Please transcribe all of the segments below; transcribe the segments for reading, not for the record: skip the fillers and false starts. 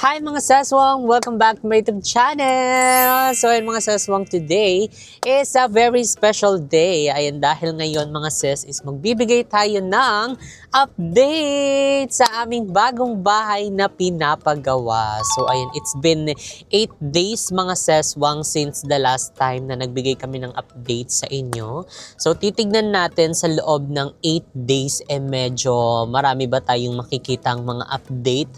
Hi mga seswang! Welcome back to my YouTube channel! So ayun mga seswang, today is a very special day. Ayan, dahil ngayon mga ses is magbibigay tayo ng update sa aming bagong bahay na pinapagawa. So ayun, it's been 8 days mga seswang since the last time na nagbigay kami ng update sa inyo. So titignan natin sa loob ng 8 days medyo marami ba tayong makikitang mga update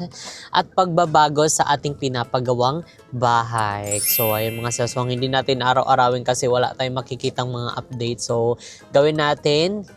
at pagbabago sa ating pinapagawang bahay. So ayun mga saswang, hindi natin araw-arawin kasi wala tayong makikitang mga update. So gawin natin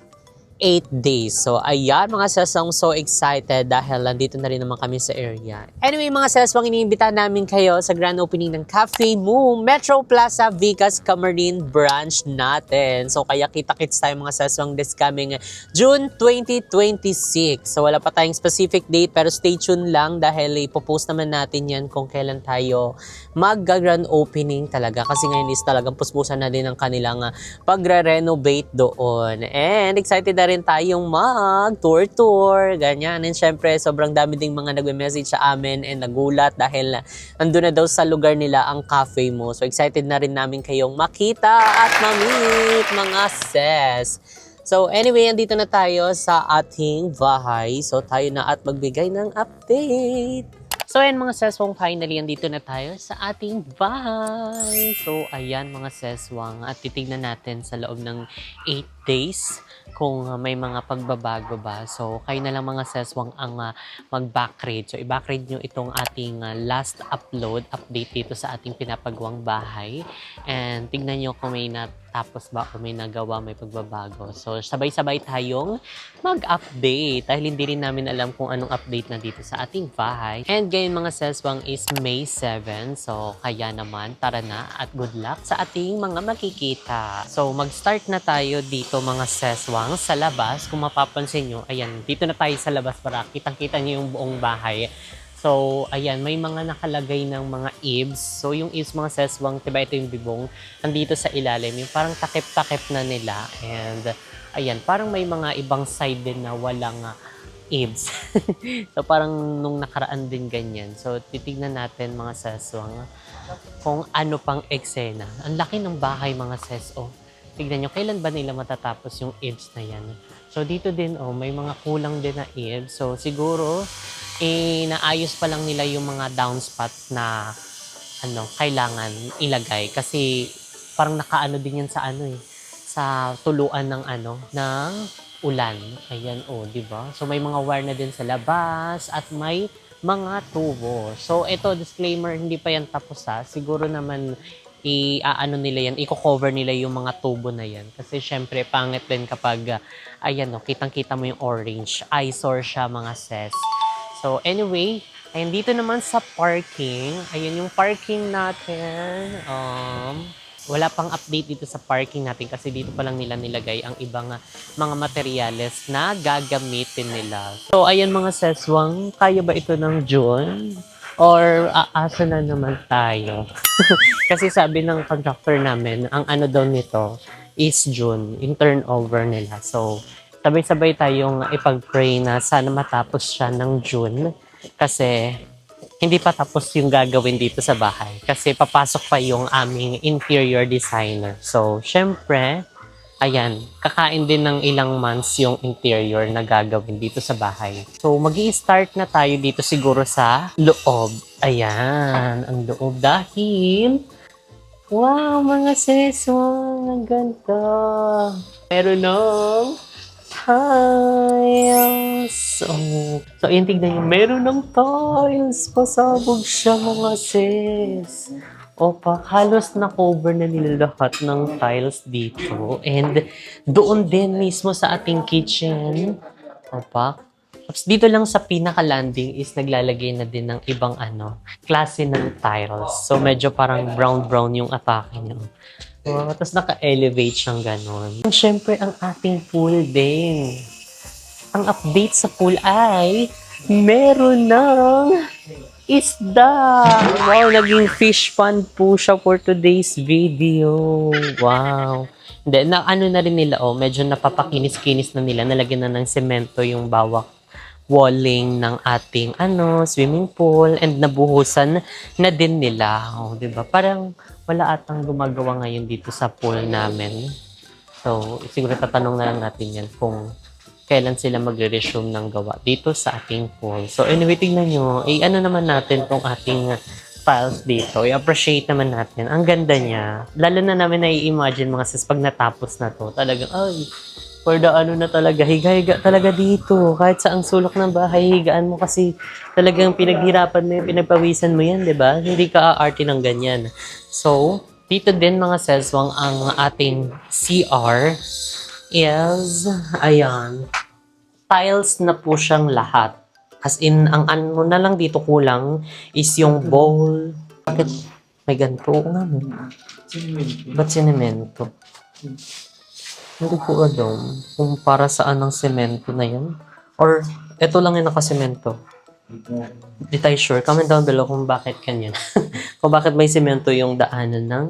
8 days. So ayan mga saswang, so excited dahil nandito na rin naman kami sa area. Anyway mga saswang, iniimbita namin kayo sa grand opening ng Cafe Moo Metro Plaza Vicas Camarines branch natin. So kaya kita-kits tayo mga saswang this coming June 2026. So wala pa tayong specific date pero stay tuned lang dahil ipopost naman natin yan kung kailan tayo mag-grand opening talaga. Kasi ngayon is talagang puspusan na din ang kanilang pagre-renovate doon. And excited na rin tayong mag-tour-tour, ganyan. And syempre, sobrang dami ding mga nagme-message sa amin and nagulat dahil andun na daw sa lugar nila ang Cafe Moo. So excited na rin namin kayong makita at ma-meet mga ses. So anyway, andito na tayo sa ating bahay. So tayo na at magbigay ng update. So ayan mga seswang, finally andito na tayo sa ating bahay. So ayan mga seswang, at titignan natin sa loob ng 8 days kung may mga pagbabago ba. So kayo na lang mga seswang ang mag-backrate. So i-backrate nyo itong ating last update dito sa ating pinapagawang bahay. And tignan nyo kung may natapos ba o may nagawa, may pagbabago. So sabay-sabay tayong mag-update dahil hindi rin namin alam kung anong update na dito sa ating bahay. And ngayon mga seswang is May 7. So kaya naman, tara na at good luck sa ating mga makikita. So mag-start na tayo dito mga seswang sa labas. Kung mapapansin nyo, ayan, dito na tayo sa labas para kitang-kita nyo yung buong bahay. So, ayan, may mga nakalagay ng mga eaves. So, yung eaves mga seswang, diba ito yung bibong, nandito sa ilalim, yung parang takip-takip na nila. And, ayan, parang may mga ibang side din na walang eaves. So, parang nung nakaraan din ganyan. So, titignan natin mga seswang kung ano pang eksena. Ang laki ng bahay mga ses, oh. Tignan nyo, kailan ba nila matatapos yung eaves na yan? So, dito din, oh, may mga kulang din na eaves. So, siguro, naayos pa lang nila yung mga downspout na kailangan ilagay. Kasi, parang nakaano din yan sa sa tuluan ng ng ulan. Ayan, oh, di ba? So, may mga wire na din sa labas at may mga tubo. So, ito, disclaimer, hindi pa yan tapos ha. Siguro naman, nila yan, i-cover nila yung mga tubo na yan. Kasi syempre, pangit din kapag, ayan o, kitang-kita mo yung orange. Eyesore siya mga ses. So anyway, ayan dito naman sa parking. Ayan yung parking natin. Wala pang update dito sa parking natin kasi dito pa lang nila nilagay ang ibang mga materyales na gagamitin nila. So ayan mga seswang, kaya ba ito ng June? Or aasa na naman tayo? Kasi sabi ng contractor namin, ang daw nito is June, yung turnover nila. So, sabay-sabay tayong ipag-pray na sana matapos siya ng June. Kasi, hindi pa tapos yung gagawin dito sa bahay. Kasi papasok pa yung aming interior designer. So, syempre, ayan, kakain din ng ilang months yung interior na gagawin dito sa bahay. So, mag-i-start na tayo dito siguro sa loob. Ayan, ang loob dahil, wow, mga seswang, ang ganda. Meron ng tiles. So, yun, tignan nyo, meron ng tiles. Pasabog siya mga ses. Opa, halos na-cover na nila lahat ng tiles dito. And doon din mismo sa ating kitchen. Opa. Tapos dito lang sa pinaka-landing is naglalagay na din ng ibang klase ng tiles. So medyo parang brown-brown yung atake niya. Tapos naka-elevate siyang ganon. And syempre ang ating pool din. Ang update sa pool ay meron ng isda! Wow, naging fish pond po siya for today's video. Wow. Then, na rin nila, medyo napapakinis-kinis na nila. Nalagyan na ng semento yung bawat walling ng ating swimming pool and nabuhusan na din nila. Oh, 'di ba? Parang wala atang gumagawa ngayon dito sa pool namin. So, siguro tatanong na lang natin yan kung kailan sila magre-resume ng gawa dito sa ating pool. So, anyway, tingnan nyo, ano naman natin tong ating tiles dito. I-appreciate naman natin. Ang ganda niya. Lalo na namin na-imagine mga sis, pag natapos na to, talagang, ay, for the na talaga, higa-higa talaga dito. Kahit sa ang sulok ng bahay, higaan mo kasi talagang pinaghirapan mo yung pinagpawisan mo yan, di ba? Hindi ka aarte ng ganyan. So, dito din mga seswang ang ating CR is, ayan, tiles na po siyang lahat. As in, ang ano na lang dito kulang is yung bowl. Bakit may ganito? Oo nga, no? Ba't sinemento? Hindi ko alam kung para saan ang semento na yun. Or, ito lang yung nakasemento. Hindi tayo sure. Comment down below kung bakit kanyan. Kung bakit may semento yung daanan ng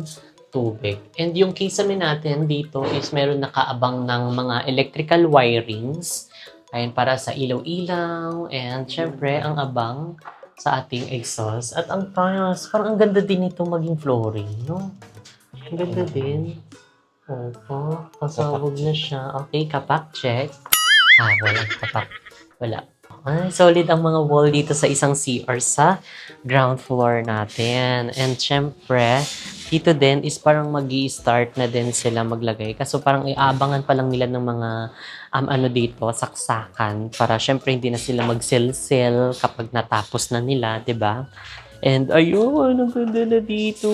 tubig. And yung kisame natin dito is meron nakaabang ng mga electrical wirings. Ayan, para sa ilaw-ilaw. And syempre, ang abang sa ating exhaust. At ang tiles, parang ang ganda din ito maging flooring, no? Ang ganda din. Opo, pasabog na siya. Okay, kapak, check. Walang kapak. Wala. Ay, solid ang mga wall dito sa isang CR sa ground floor natin. And syempre, dito din is parang magi-start na din sila maglagay. Kaso parang iabangan pa lang nila ng mga dito, saksakan. Para syempre hindi na sila mag-sell-sell kapag natapos na nila, 'di ba? And ayun, ang ganda na dito.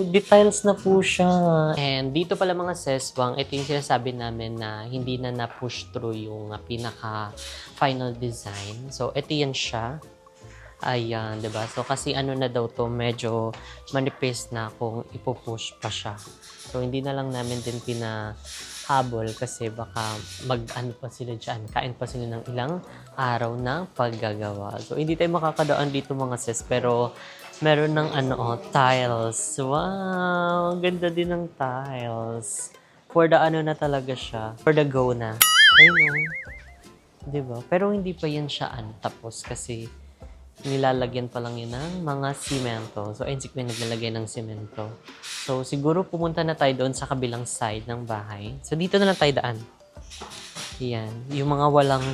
Details na po siya. And dito pala mga seswang, ito yung sinasabi namin na hindi na na-push through yung pinaka-final design. So, ito yan siya. Ayan, diba? So, kasi na daw to, medyo manifest na kung ipupush pa siya. So, hindi na lang namin din pinahabol kasi baka pa sila dyan. Kain pa sila ng ilang araw ng paggagawa. So, hindi tayo makakadaan dito mga sis, pero meron ng tiles. Wow! Ganda din ng tiles. For the na talaga siya. For the go na. Ayun. Diba? Pero hindi pa yan siya tapos kasi nilalagyan pa lang yun ng mga simento. So, ayun si Queen naglalagay ng simento. So, siguro pumunta na tayo doon sa kabilang side ng bahay. So, dito na lang tayo daan. Yan. Yung mga walang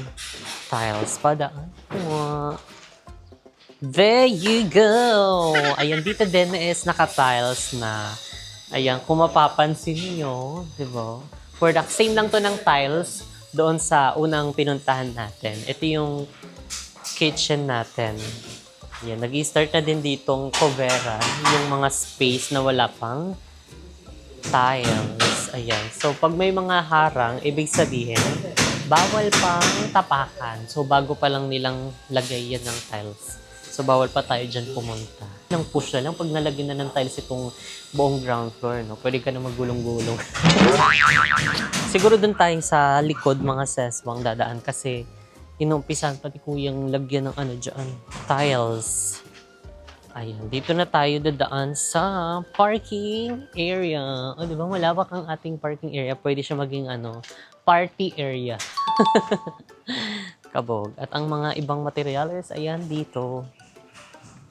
tiles pa daan. There you go! Ayan, dito din is naka-tiles na. Ayan, kung mapapansin nyo, diba? For the same lang to ng tiles doon sa unang pinuntahan natin. Ito yung kitchen natin. Yan, nag-i-start na din ditong coveran, yung mga space na wala pang tiles. Ayan. So, pag may mga harang, ibig sabihin, bawal pang tapakan. So, bago pa lang nilang lagay yan ng tiles. So, bawal pa tayo dyan pumunta. Nang push na lang, pag nalagyan na ng tiles itong buong ground floor, no? Pwede ka na magulong-gulong. Siguro dun tayo sa likod, mga seswang dadaan kasi inumpisan pati kuyang lagyan ng dyan, tiles. Ayan, dito na tayo dadaan sa parking area. O, di ba? Malawak ang ating parking area. Pwede siya maging party area. Kabog. At ang mga ibang materials, ayan, dito.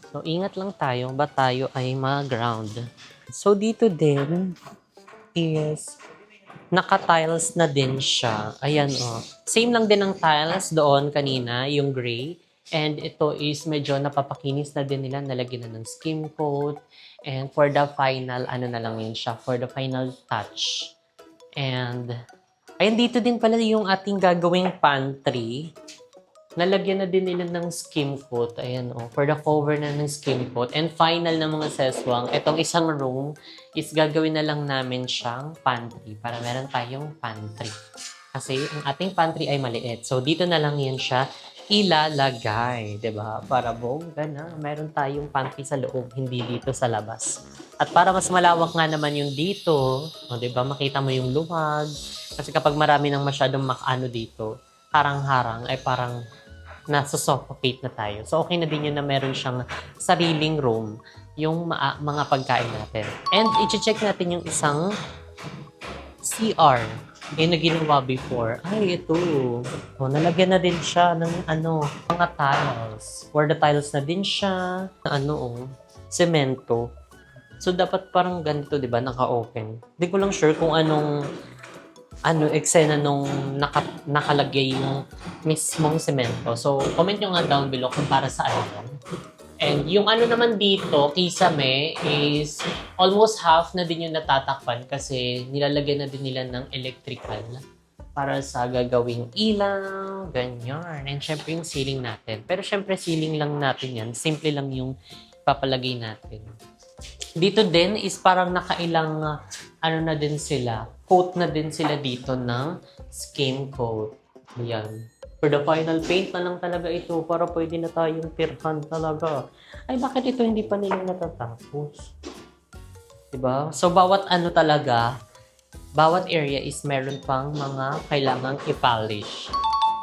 So, ingat lang tayo ba tayo ay ma-ground. So, dito din is naka-tiles na din siya. Ayan, same lang din ang tiles doon kanina, yung gray. And ito is medyo napapakinis na din nila. Nalagyan na ng skim coat. And for the final, na lang yun siya. For the final touch. And, ayan, dito din pala yung ating gagawing pantry. Nalagyan na din nila ng skim coat. Ayan, for the cover na ng skim coat. And final na mga seswang, itong isang room is gagawin na lang namin siyang pantry para meron tayong pantry. Kasi ang ating pantry ay maliit. So, dito na lang yan siya ilalagay. Diba? Para bongga na, meron tayong pantry sa loob, hindi dito sa labas. At para mas malawak nga naman yung dito, diba? Makita mo yung luwag. Kasi kapag marami nang masyadong dito, harang-harang ay parang nasa-suffocate na tayo. So, okay na din yun na meron siyang sariling room yung mga pagkain natin. And i-check natin yung isang CR. na ginawa before. Ay, ito. Oh, nalagyan na din siya ng mga tiles. For the tiles na din siya. Semento. So, dapat parang ganito, di ba? Naka-open. Hindi ko lang sure kung anong eksena nung nakalagay yung mismong semento. So, comment nyo nga down below kung para sa ano. And yung naman dito, kisame, is almost half na din yung natatakpan kasi nilalagyan na din nila ng electrical para sa gagawing ilaw, ganyan. And syempre yung ceiling natin. Pero syempre ceiling lang natin yan. Simple lang yung papalagay natin. Dito din is parang nakailang na din sila. Coat na din sila dito ng skim coat. Yan. For the final paint na lang talaga ito para pwede na tayong pirhan talaga. Ay, bakit ito hindi pa nila natatapos? Diba? So, bawat bawat area is meron pang mga kailangang i-polish.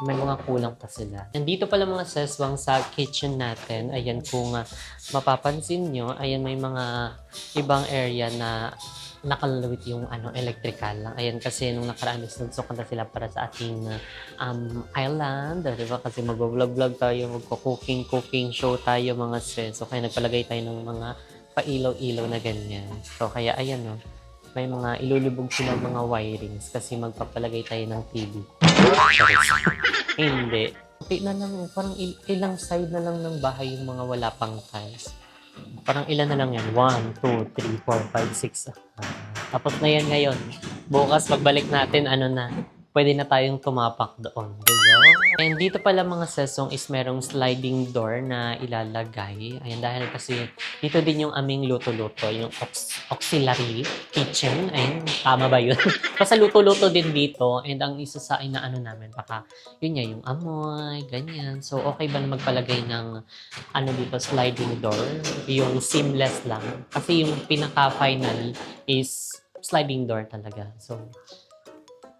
May mga kulang pa sila. Nandito pala mga seswang sa kitchen natin. Ayan, kung mapapansin nyo, ayan may mga ibang area na nakalawit yung electrical lang. Ayan, kasi nung nakaraan is nagsukan na sila para sa ating island. Diba? Kasi mag-vlog tayo, magko-cooking show tayo mga sis. So, kaya nagpalagay tayo ng mga pailaw-ilaw na ganyan. So, kaya ayan no, may mga ilulubog silang mga wirings kasi magpapalagay tayo ng TV. Hindi. Okay na lang, parang ilang side na lang ng bahay yung mga wala pang tiles. Parang ilan na lang yan? 1, 2, 3, 4, 5, 6. Tapos na yan ngayon. Bukas pagbalik natin, pwede na tayong tumapak doon. Diba? And dito pala mga sesong is merong sliding door na ilalagay. Ayan, dahil kasi dito din yung aming luto-luto, yung auxiliary kitchen. Ayun, tama ba yun? Kasi luto-luto din dito. And ang isa sa namin, baka yun nga, yung amoy, ganyan. So, okay ba na magpalagay ng dito, sliding door? Yung seamless lang. Kasi yung pinaka-final is sliding door talaga. So,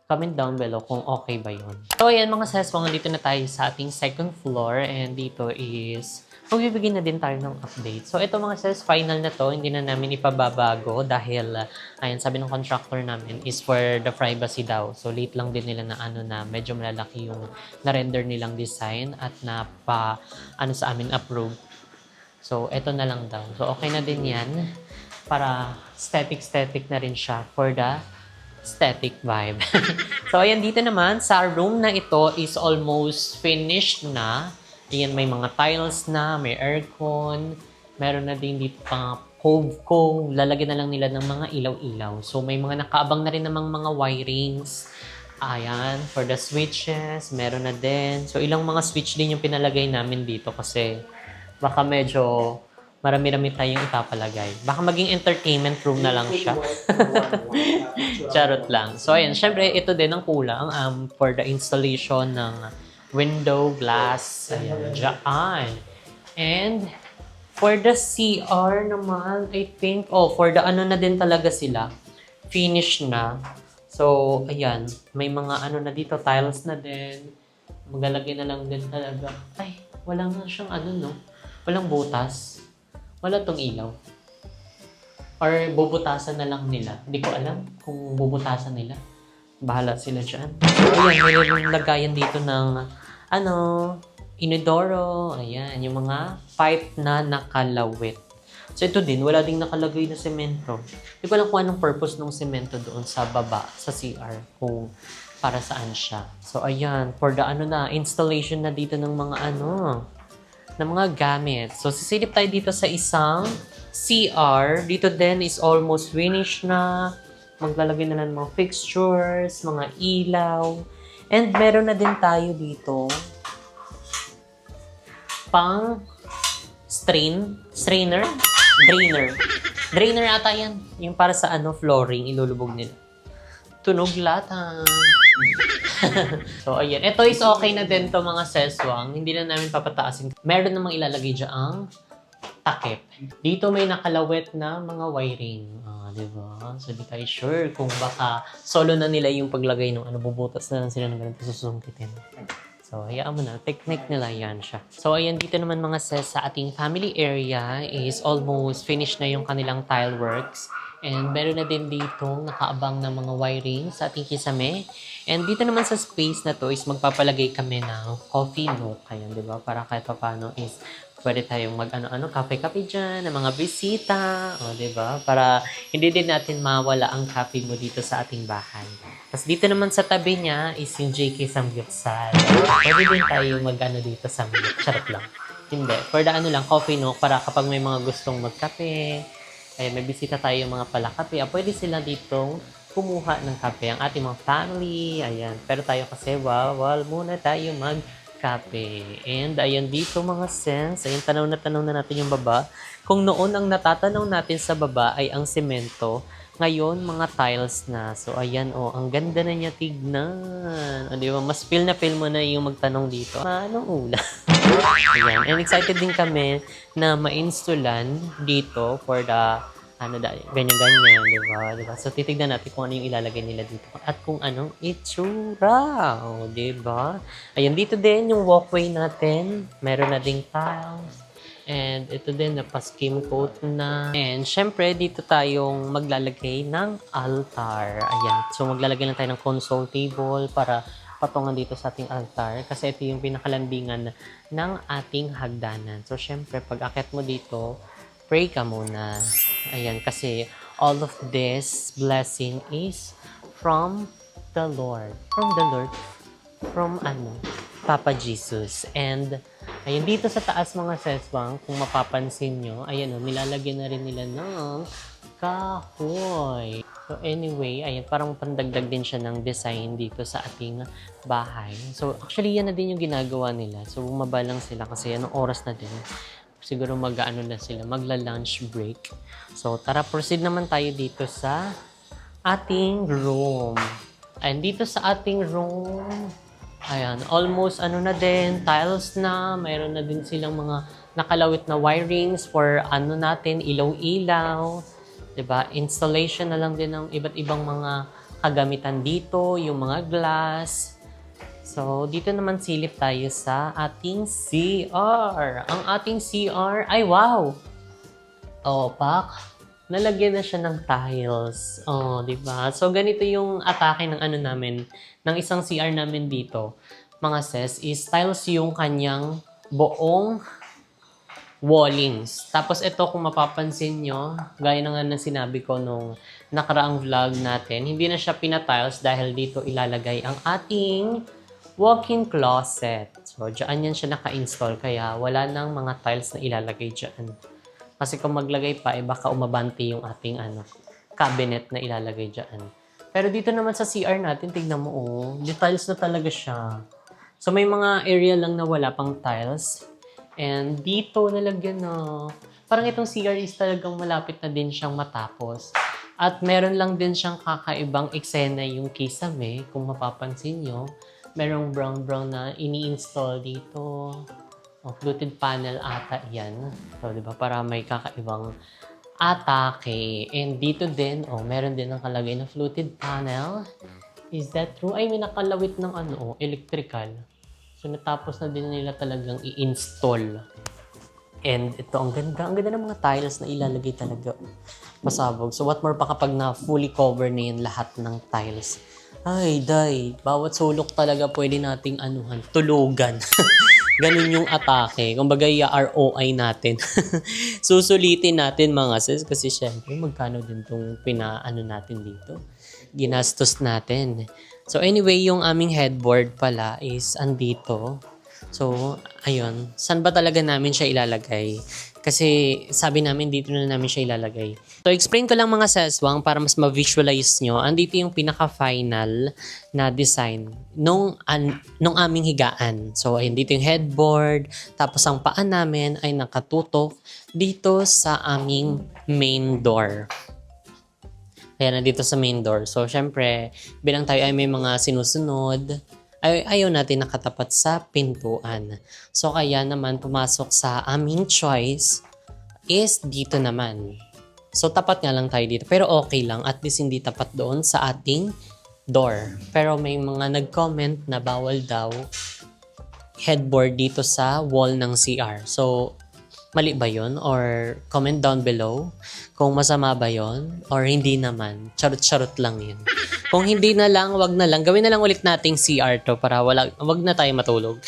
comment down below kung okay ba yun. So, ayan mga seswang, dito na tayo sa ating second floor and dito is magbibigay na din tayo ng update. So, ito mga ses, final na to. Hindi na namin ipababago dahil, ayan, sabi ng contractor namin is for the privacy daw. So, late lang din nila na medyo malalaki yung na-render nilang design at sa amin approve. So, ito na lang daw. So, okay na din yan para static na rin siya for the static vibe. So, ayan, dito naman, sa room na ito is almost finished na. Ayan, may mga tiles na, may aircon, meron na din dito pang cove ko. Lalagyan na lang nila ng mga ilaw-ilaw. So, may mga nakaabang na rin namang mga wirings. Ayan, for the switches, meron na din. So, ilang mga switch din yung pinalagay namin dito kasi baka medyo marami-rami tayong ipapalagay. Baka maging entertainment room na lang siya. Charot lang. So, ayan. Syempre, ito din ang kulang for the installation ng window, glass. Ayan, dyan. And, for the CR naman, I think, for the na din talaga sila. Finish na. So, ayan. May mga na dito, tiles na din. Maglalagay na lang din talaga. Ay, wala nga siyang walang butas. Wala tong ilaw. Or bubutasan na lang nila. Hindi ko alam kung bubutasan nila. Bahala sila dyan. So, ayan, mayroon lagayan dito ng inodoro. Ayan, yung mga pipe na nakalawit. So, ito din, wala ding nakalagay na semento. Hindi ko alam kung anong purpose ng semento doon sa baba, sa CR. Kung para saan siya. So, ayan, for the installation na dito ng mga ng mga gamit. So, sisilip tayo dito sa isang CR. Dito din is almost finished na. Maglalagay na lang ng mga fixtures, mga ilaw. And meron na din tayo dito pang drainer ata yan. Yung para sa flooring, ilulubog nila. Tunog latang. So, ayan. Ito is okay na din to mga seswang. Hindi na namin papataasin. Meron namang ilalagay dyan takip. Dito may nakalawit na mga wiring. Diba? So, di tayo sure kung baka solo na nila yung paglagay ng bubutas na lang sila ng ganito susungkitin. So, hayaan mo na. Technique nila yan siya. So, ayan. Dito naman mga ses sa ating family area is almost finished na yung kanilang tile works. And meron na din dito nakaabang na mga wiring sa ating kisame. And dito naman sa space na to is magpapalagay kami ng coffee nook. Ayan, di ba? Para kahit pa paano is pwede tayong mag-ano-ano, kape-kape dyan, ng mga bisita. O, di ba? Para hindi din natin mawala ang coffee mo dito sa ating bahay. Tapos dito naman sa tabi niya is yung JK Samgyupsal. Pwede din tayo mag-ano dito Samgyup. Charot lang. Hindi. For the ano lang, coffee nook para kapag may mga gustong magkape, ay may bisita tayo mga palakape, pwede sila ditong kumuha ng kape. Ang ating mga family, ayan. Pero tayo kasi, wawal muna tayo magkape. And ayan dito mga sense, ayan, tanaw na natin yung baba. Kung noon ang natatanaw natin sa baba ay ang semento, ngayon mga tiles na. So ayan, ang ganda na niya tignan. O, di ba? Mas feel na feel mo na yung magtanong dito. Anong ulam? Ayan. And excited din kami na ma-installan dito for the ganyan-ganyan, di ba? Diba? So, titignan natin kung ano yung ilalagay nila dito at kung anong itsura. O, di ba? Ayan, dito din yung walkway natin. Meron na ding tiles. And ito din, napa-skim coat na. And syempre, dito tayong maglalagay ng altar. Ayan. So, maglalagay lang tayo ng console table para patungan dito sa ating altar kasi ito yung pinakalandingan ng ating hagdanan. So, syempre, pag akit mo dito, pray ka muna. Ayan, kasi all of this blessing is from the Lord. From the Lord. From Papa Jesus. And, ayan, dito sa taas mga seswang, kung mapapansin nyo, ayan nilalagyan na rin nila ng kahoy. So anyway, ayan, parang pandagdag din siya ng design dito sa ating bahay. So actually, yan na din yung ginagawa nila. So bumaba lang sila kasi anong oras na din. Siguro mag-ano na sila, magla-lunch break. So tara, proceed naman tayo dito sa ating room. And dito sa ating room, ayan, almost na din, tiles na. Mayroon na din silang mga nakalawit na wirings for natin, ilaw-ilaw. Diba? Installation na lang din ng iba't ibang mga kagamitan dito, yung mga glass. So, dito naman silip tayo sa ating CR. Ang ating CR, ay wow! Pak, nalagyan na siya ng tiles. Diba? So, ganito yung atake ng namin, ng isang CR namin dito. Mga sis, is tiles yung kanyang buong wallings. Tapos ito, kung mapapansin nyo, gaya na nga ng sinabi ko nung nakaraang vlog natin, hindi na siya pinatiles dahil dito ilalagay ang ating walk-in closet. So, dyan yan siya naka-install, kaya wala nang mga tiles na ilalagay dyan. Kasi kung maglagay pa, baka umabante yung ating cabinet na ilalagay dyan. Pero dito naman sa CR natin, tignan mo, tiles na talaga siya. So, may mga area lang na wala pang tiles. And dito nalagyan na. Parang itong CR is talagang malapit na din siyang matapos. At meron lang din siyang kakaibang eksena yung kisame. Kung mapapansin nyo, merong brown-brown na ini-install dito. Fluted panel ata yan. So, diba? Para may kakaibang atake. And dito din, meron din nakalagay na fluted panel. Is that true? Ay, may nakalawit ng electrical. So, natapos na din nila talagang i-install. And ito, ang ganda. Ang ganda ng mga tiles na ilalagay talaga. Pasabog. So, what more pa kapag na fully cover na yan lahat ng tiles. Ay, day. Bawat sulok talaga pwede nating tulugan. Ganun yung atake. Kumbaga, ROI natin. Susulitin natin mga sis. Kasi syempre, magkano din itong natin dito. Ginastos natin. So anyway, yung aming headboard pala is andito. So, ayun. Saan ba talaga namin siya ilalagay? Kasi sabi namin dito na namin siya ilalagay. So, explain ko lang mga seswang para mas ma-visualize nyo. Andito yung pinaka-final na design nung aming higaan. So, ayun, dito yung headboard. Tapos, ang paa namin ay nakatutok dito sa aming main door. Ayan, nandito sa main door. So, syempre, bilang tayo ay may mga sinusunod, ayaw natin nakatapat sa pintuan. So, kaya naman pumasok sa aming choice is dito naman. So, tapat nga lang tayo dito. Pero okay lang. At least hindi tapat doon sa ating door. Pero may mga nag-comment na bawal daw headboard dito sa wall ng CR. So, Mali ba yun? Or comment down below kung masama ba yun? Or hindi naman. Charot-charot lang yun. Kung hindi na lang, wag na lang. Gawin na lang ulit nating CR to para wag na tayo matulog.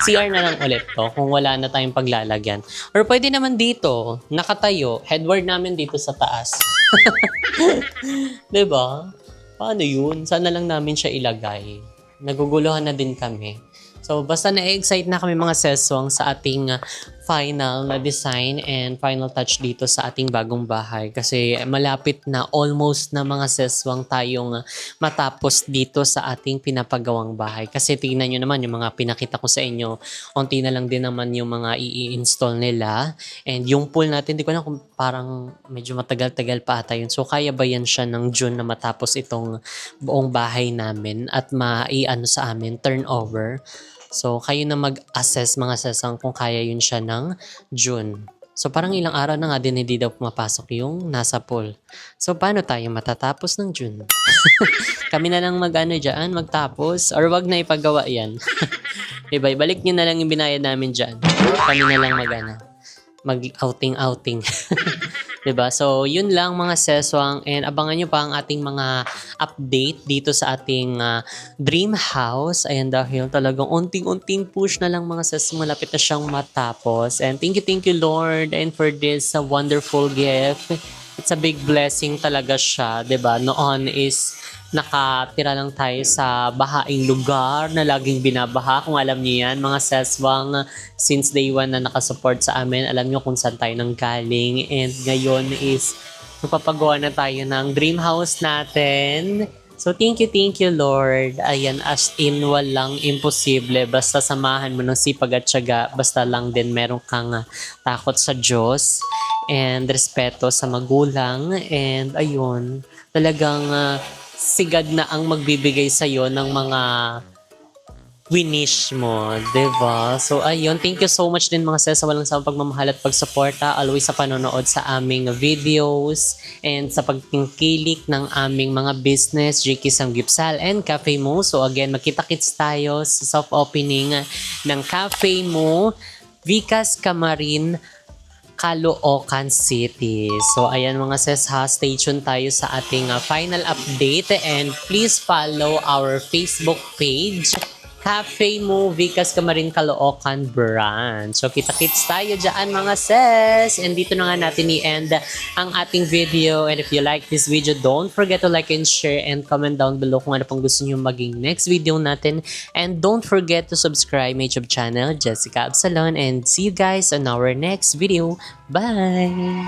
CR na lang ulit to kung wala na tayong paglalagyan. Or pwede naman dito, nakatayo, headboard namin dito sa taas. 'Di ba? Paano yun? Saan na lang namin siya ilagay? Naguguluhan na din kami. So, basta na-excite na kami mga seswang sa ating final na design and final touch dito sa ating bagong bahay. Kasi malapit na, almost na mga seswang tayong matapos dito sa ating pinapagawang bahay. Kasi tingnan nyo naman yung mga pinakita ko sa inyo, onti na lang din naman yung mga i-install nila. And yung pool natin, di ko na kung parang medyo matagal-tagal pa ata yun. So, kaya ba yan siya ng June na matapos itong buong bahay namin at ma-i-ano sa amin, turnover. So, kayo na mag-assess mga sesang kung kaya yun siya ng June. So, parang ilang araw na nga din hindi daw pumapasok yung nasa pool. So, paano tayo matatapos ng June? Kami na lang dyan, magtapos, or wag na ipagawa yan. Diba, ibalik nyo na lang yung binayad namin dyan. Kami na lang mag-outing-outing. Diba? So, yun lang mga seswang, and abangan nyo pa ang ating mga update dito sa ating dream house. Ayan, dahil talagang unting-unting push na lang mga seswang, malapit na siyang matapos. And thank you Lord, and for this wonderful gift. It's a big blessing talaga siya, diba? Noon is nakatira lang tayo sa bahaing lugar na laging binabaha. Kung alam niyo yan, mga seswang, since day one na nakasupport sa amin, alam niyo kung saan tayo nanggaling. And ngayon is magpapagawa na tayo ng dream house natin. So thank you Lord. Ayan, as in walang imposible. Basta samahan mo ng sipag at tiyaga. Basta lang din meron kang takot sa Diyos and respeto sa magulang. And ayun, talagang sigad na ang magbibigay sa'yo ng mga winish mo, diba? So, ayun. Thank you so much din mga sis sa walang sawang pagmamahal at pagsuporta. Always sa panonood sa aming videos and sa pagtingkilik ng aming mga business, JK Samgipsal and Cafe Mo. So, again, magkita-kits tayo sa soft opening ng Cafe Mo, Vicas Camarin, Caloocan City. So, ayan mga sis ha, stay tuned tayo sa ating final update and please follow our Facebook page, Cafe Mo, Vicas Camarin, Caloocan Branch. So, kita-kits tayo dyan mga sis. And dito na nga natin i-end ang ating video. And if you like this video, don't forget to like and share and comment down below kung ano pang gusto nyo maging next video natin. And don't forget to subscribe my YouTube channel, Jessica Absalon. And see you guys on our next video. Bye!